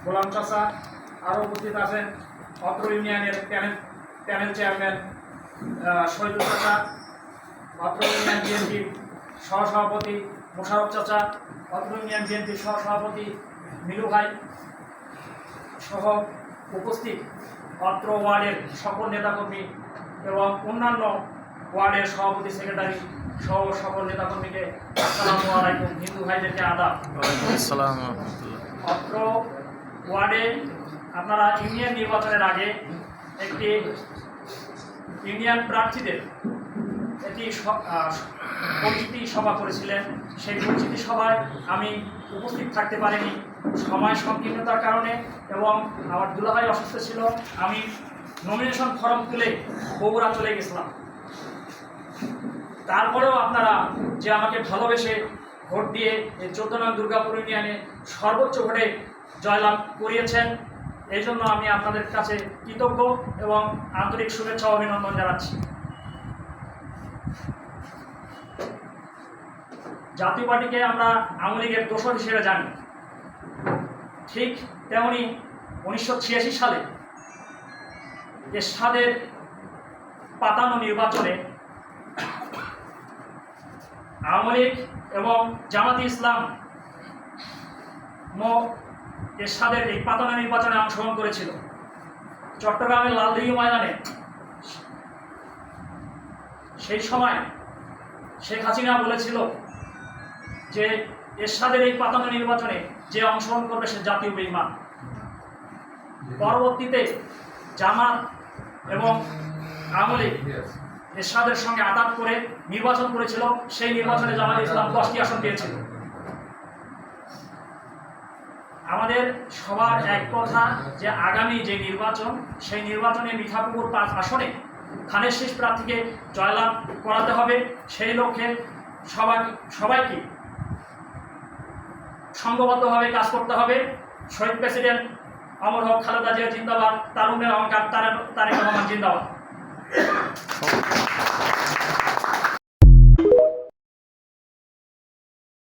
গোলাম চাচা, আরও উপস্থিত আছেন অত্র ইউনিয়নের প্যানেল চেয়ারম্যান শহীদুল চাচা, অত্র ইউনিয়ন বিএনপির সহসভাপতি মোশারফ চাচা, অত্র ইউনিয়ন বিএনপির সহসভাপতি মিলু ভাই সহ উপস্থিত অত্র ওয়ার্ডের সকল নেতাকর্মী এবং অন্যান্য ওয়ার্ডের সভাপতি সেক্রেটারি সহ সকল নেতাকর্মীকে আসসালামু আলাইকুম, হিন্দু ভাইদেরকে আদাব। অত্র ওয়ার্ডে আপনারা ইউনিয়ন নির্বাচনের আগে একটি ইউনিয়ন প্রার্থীদের একটি পরিচিতি সভা করেছিলেন। সেই পরিচিতি সভায় আমি উপস্থিত থাকতে পারিনি সময় সংকীর্ণতার কারণে, এবং আমার দুলাভাই অসুস্থ ছিল। আমি নমিনেশন ফর্ম তুলে বগুড়া চলে গেছিলাম। তারপরেও আপনারা যে আমাকে ভালোবেসে ভোট দিয়ে এই 14 নং দুর্গাপুর ইউনিয়নে সর্বোচ্চ ভোটে জয়লাভ করিয়েছেন, এই জন্য আমি আপনাদের কাছে কৃতজ্ঞ এবং আন্তরিক শুভেচ্ছা ও অভিনন্দন জানাচ্ছি। জাতীয় পার্টিকে আমরা আওয়ামী লীগের দোসর হিসেবে জানি। ঠিক তেমনি 1986 সালে এরশাদের পাতানো নির্বাচনে আওয়ামী লীগ এবং জামাতে ইসলাম এরশাদের এই পাতানো নির্বাচনে অংশগ্রহণ করেছিল। চট্টগ্রামের লালদিঘি ময়দানে সেই সময় শেখ হাসিনা বলেছিল যে এরশাদের এই পাতানো নির্বাচনে যে অংশগ্রহণ করবে সে জাতীয় বেঈমান। পরবর্তীতে জামাত এবং আওয়ামী লীগ এরশাদের সঙ্গে আঘাত করে নির্বাচন করেছিল। সেই নির্বাচনে জামাতে ইসলাম 10টি আসন পেয়েছিল। আমাদের সবার এক কথা যে আগামী যে নির্বাচন, সেই নির্বাচনে মিঠাপুকুর 5 আসনে খানের শীষ প্রার্থীকে জয়লাভ করাতে হবে। সেই লক্ষ্যে সবাইকে সংঘবদ্ধভাবে কাজ করতে হবে। শহীদ প্রেসিডেন্ট অমর হক খালেদা জিয়া জিন্দাবাদ, তারুণ্যের অহংকার তারেক রহমান জিন্দাবাদ।